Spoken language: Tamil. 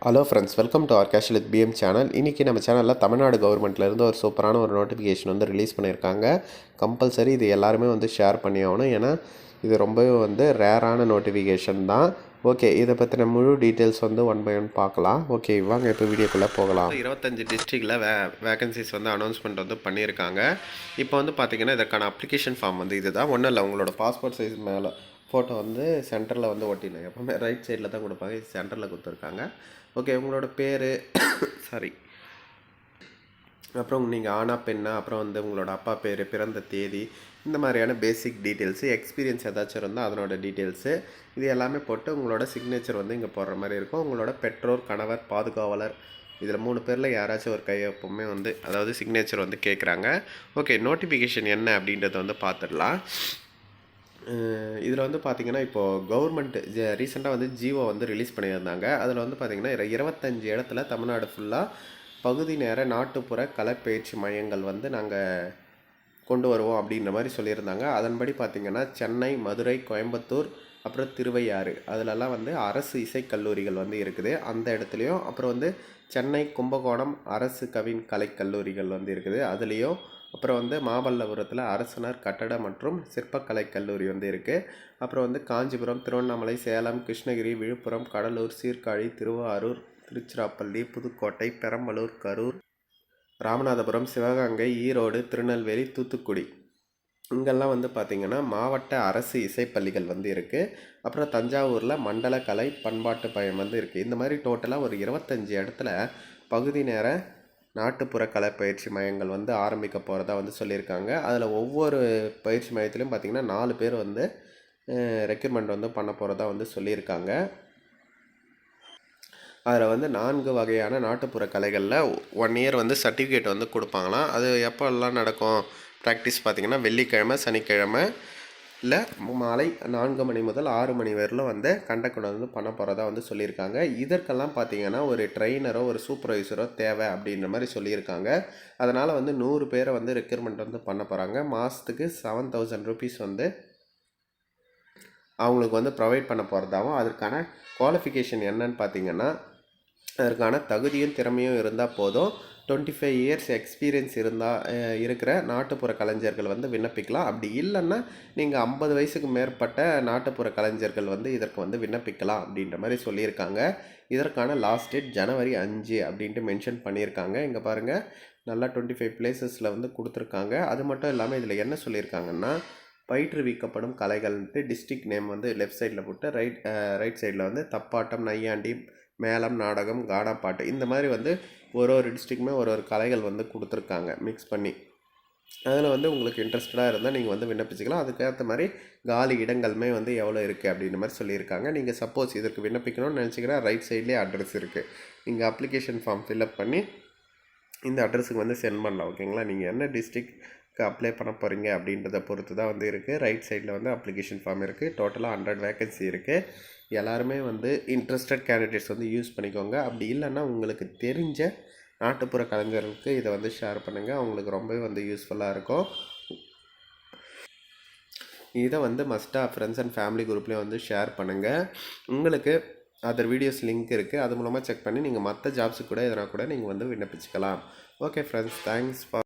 Hello friends, welcome to our cash with PM channel. இன்றைக்கி நம்ம சேனலில் தமிழ்நாடு கவர்மெண்ட்லேருந்து ஒரு சூப்பரான ஒரு நோட்டிஃபிகேஷன் வந்து ரிலீஸ் பண்ணியிருக்காங்க. கம்பல்சரி இது எல்லாருமே வந்து ஷேர் பண்ணி ஆகணும், ஏன்னா இது ரொம்பவே வந்து ரேரான நோட்டிஃபிகேஷன் தான். ஓகே, இதை பற்றின முழு டீட்டெயில்ஸ் வந்து ஒன் பை ஒன் பார்க்கலாம். ஓகே, வாங்க இப்போ வீடியோக்குள்ளே போகலாம். 25 டிஸ்ட்ரிக்டில் வேகன்சிஸ் வந்து அனௌன்ஸ்மெண்ட் வந்து பண்ணியிருக்காங்க. இப்போ வந்து பார்த்திங்கன்னா இதற்கான அப்ளிகேஷன் ஃபார்ம் வந்து இது தான். ஒன்றும் இல்லை, உங்களோட பாஸ்போர்ட் சைஸ் மேலே ஃபோட்டோ வந்து சென்டரில் வந்து ஒட்டிடலாம். எப்போவுமே ரைட் சைடில் தான் கொடுப்பாங்க, இது சென்டரில் கொடுத்துருக்காங்க. ஓகே, உங்களோட பேர் சாரி, அப்புறம் நீங்கள் ஆனா பெண்ணா, அப்புறம் வந்து உங்களோட அப்பா பேர், பிறந்த தேதி, இந்த மாதிரியான பேசிக் டீட்டெயில்ஸு, எக்ஸ்பீரியன்ஸ் ஏதாச்சும் இருந்தால் அதனோட டீட்டெயில்ஸு, இது எல்லாமே போட்டு உங்களோட சிக்னேச்சர் வந்து இங்கே போடுற மாதிரி இருக்கும். உங்களோட பெற்றோர், கணவர், பாதுகாவலர், இதில் 3 பேரில் யாராச்சும் ஒரு கையொப்பமே வந்து, அதாவது சிக்னேச்சர் வந்து கேட்குறாங்க. ஓகே, நோட்டிஃபிகேஷன் என்ன அப்படின்றத வந்து பார்த்துடலாம். இதில் வந்து பார்த்திங்கன்னா இப்போது கவர்மெண்ட் ரீசெண்டாக வந்து ஜியோ வந்து ரிலீஸ் பண்ணியிருந்தாங்க. அதில் வந்து பார்த்திங்கன்னா 25 இடத்துல தமிழ்நாடு ஃபுல்லாக பகுதி நேர நாட்டுப்புற கலைப்பயிற்சி மையங்கள் வந்து நாங்கள் கொண்டு வருவோம் அப்படின்ற மாதிரி சொல்லியிருந்தாங்க. அதன்படி பார்த்திங்கன்னா சென்னை, மதுரை, கோயம்புத்தூர், அப்புறம் திருவையாறு, அதிலெல்லாம் வந்து அரசு இசைக்கல்லூரிகள் வந்து இருக்குது அந்த இடத்துலையும். அப்புறம் வந்து சென்னை, கும்பகோணம் அரசு கலைக்கல்லூரிகள் வந்து இருக்குது அதுலேயும். அப்புறம் வந்து மாமல்லபுரத்தில் அரசினர் கட்டட மற்றும் சிற்பக்கலை கல்லூரி வந்து இருக்குது. அப்புறம் வந்து காஞ்சிபுரம், திருவண்ணாமலை, சேலம், கிருஷ்ணகிரி, விழுப்புரம், கடலூர், சீர்காழி, திருவாரூர், திருச்சிராப்பள்ளி, புதுக்கோட்டை, பெரம்பலூர், கரூர், ராமநாதபுரம், சிவகங்கை, ஈரோடு, திருநெல்வேலி, தூத்துக்குடி, இங்கெல்லாம் வந்து பார்த்திங்கன்னா மாவட்ட அரசு இசைப்பள்ளிகள் வந்து இருக்குது. அப்புறம் தஞ்சாவூரில் மண்டல கலை பண்பாட்டு பயம் வந்து இருக்குது. இந்த மாதிரி டோட்டலாக ஒரு 25 இடத்துல பகுதி நேர நாட்டுப்புற கலை பயிற்சி மையங்கள் வந்து ஆரம்பிக்க போகிறதா வந்து சொல்லியிருக்காங்க. அதில் ஒவ்வொரு பயிற்சி மையத்துலையும் பார்த்திங்கன்னா 4 பேர் வந்து ரெக்ரூட்மெண்ட் வந்து பண்ண போகிறதா வந்து சொல்லியிருக்காங்க. அதில் வந்து 4 வகையான நாட்டுப்புற கலைகளில் 1 இயர் வந்து சர்டிஃபிகேட் வந்து கொடுப்பாங்களாம். அது எப்போல்லாம் நடக்கும் ப்ராக்டிஸ் பார்த்திங்கன்னா வெள்ளிக்கிழமை, சனிக்கிழமை இல்லை மாலை 4 மணி முதல் 6 மணி வரையிலும் வந்து கண்டக்ட் வந்து பண்ண போகிறதா வந்து சொல்லியிருக்காங்க. இதற்கெல்லாம் பார்த்திங்கன்னா ஒரு ட்ரெயினரோ ஒரு சூப்பர்வைசரோ தேவை அப்படின்ற மாதிரி சொல்லியிருக்காங்க. அதனால் வந்து 100 பேரை வந்து ரெக்ரூட்மெண்ட் வந்து பண்ண போகிறாங்க. மாதத்துக்கு 7000 ருபீஸ் வந்து அவங்களுக்கு வந்து ப்ரொவைட் பண்ண போகிறதாகவும், அதற்கான குவாலிஃபிகேஷன் என்னன்னு பார்த்திங்கன்னா அதற்கான தகுதியும் திறமையும் இருந்தால் போதும். 25 இயர்ஸ் எக்ஸ்பீரியன்ஸ் இருக்கிற நாட்டுப்புற கலைஞர்கள் வந்து விண்ணப்பிக்கலாம். அப்படி இல்லைன்னா நீங்கள் 50 வயசுக்கு மேற்பட்ட நாட்டுப்புற கலைஞர்கள் வந்து இதற்கு வந்து விண்ணப்பிக்கலாம் அப்படின்ற மாதிரி சொல்லியிருக்காங்க. இதற்கான லாஸ்ட் டேட் ஜனவரி 5 அப்படின்ட்டு மென்ஷன் பண்ணியிருக்காங்க. இங்கே பாருங்கள், நல்லா 25 பிளேசஸில் வந்து கொடுத்துருக்காங்க. அது மட்டும் இல்லாமல் இதில் என்ன சொல்லியிருக்காங்கன்னா, பயிற்றுவிக்கப்படும் கலைகள்ன்ட்டு டிஸ்ட்ரிக்ட் நேம் வந்து லெஃப்ட் சைடில் போட்டு ரைட் சைடில் வந்து தப்பாட்டம், நையாண்டி, மேளம், நாடகம், கானா பாட்டு, இந்த மாதிரி வந்து ஒரு டிஸ்ட்ரிக்ட்டுமே ஒரு கலைகள் வந்து கொடுத்துருக்காங்க மிக்ஸ் பண்ணி. அதில் வந்து உங்களுக்கு இன்ட்ரெஸ்டடாக இருந்தால் நீங்கள் வந்து விண்ணப்பிச்சிக்கலாம். அதுக்கேற்ற மாதிரி காலி இடங்களுமே வந்து எவ்வளோ இருக்குது அப்படின்ற மாதிரி சொல்லியிருக்காங்க. நீங்கள் சப்போஸ் இதற்கு விண்ணப்பிக்கணும்னு நினச்சிக்கிறா ரைட் சைட்லேயே அட்ரஸ் இருக்குது. நீங்கள் அப்ளிகேஷன் ஃபார்ம் ஃபில்அப் பண்ணி இந்த அட்ரஸுக்கு வந்து சென்ட் பண்ணலாம். ஓகேங்களா, நீங்கள் என்ன டிஸ்ட்ரிக்ட்க்கு அப்ளை பண்ண போகிறீங்க அப்படின்றத பொறுத்து தான் வந்து இருக்குது. ரைட் சைடில் வந்து அப்ளிகேஷன் ஃபார்ம் இருக்குது. டோட்டலாக 100 வேகன்சி இருக்குது. எல்லாருமே வந்து இன்ட்ரெஸ்டட் கேண்டிடேட்ஸ் வந்து யூஸ் பண்ணிக்கோங்க. அப்படி இல்லைன்னா உங்களுக்கு தெரிஞ்ச நாட்டுப்புற கலைஞர்களுக்கு இதை வந்து ஷேர் பண்ணுங்கள். அவங்களுக்கு ரொம்பவே வந்து யூஸ்ஃபுல்லாக இருக்கும். இதை வந்து மஸ்ட்டாக ஃப்ரெண்ட்ஸ் அண்ட் ஃபேமிலி குரூப்லேயும் வந்து ஷேர் பண்ணுங்கள். உங்களுக்கு அதர் வீடியோஸ் லிங்க் இருக்குது, அது மூலமாக செக் பண்ணி நீங்கள் மற்ற ஜாப்ஸுக்கு கூட எதனா கூட நீங்கள் வந்து விண்ணப்பிச்சுக்கலாம். Okay friends, thanks for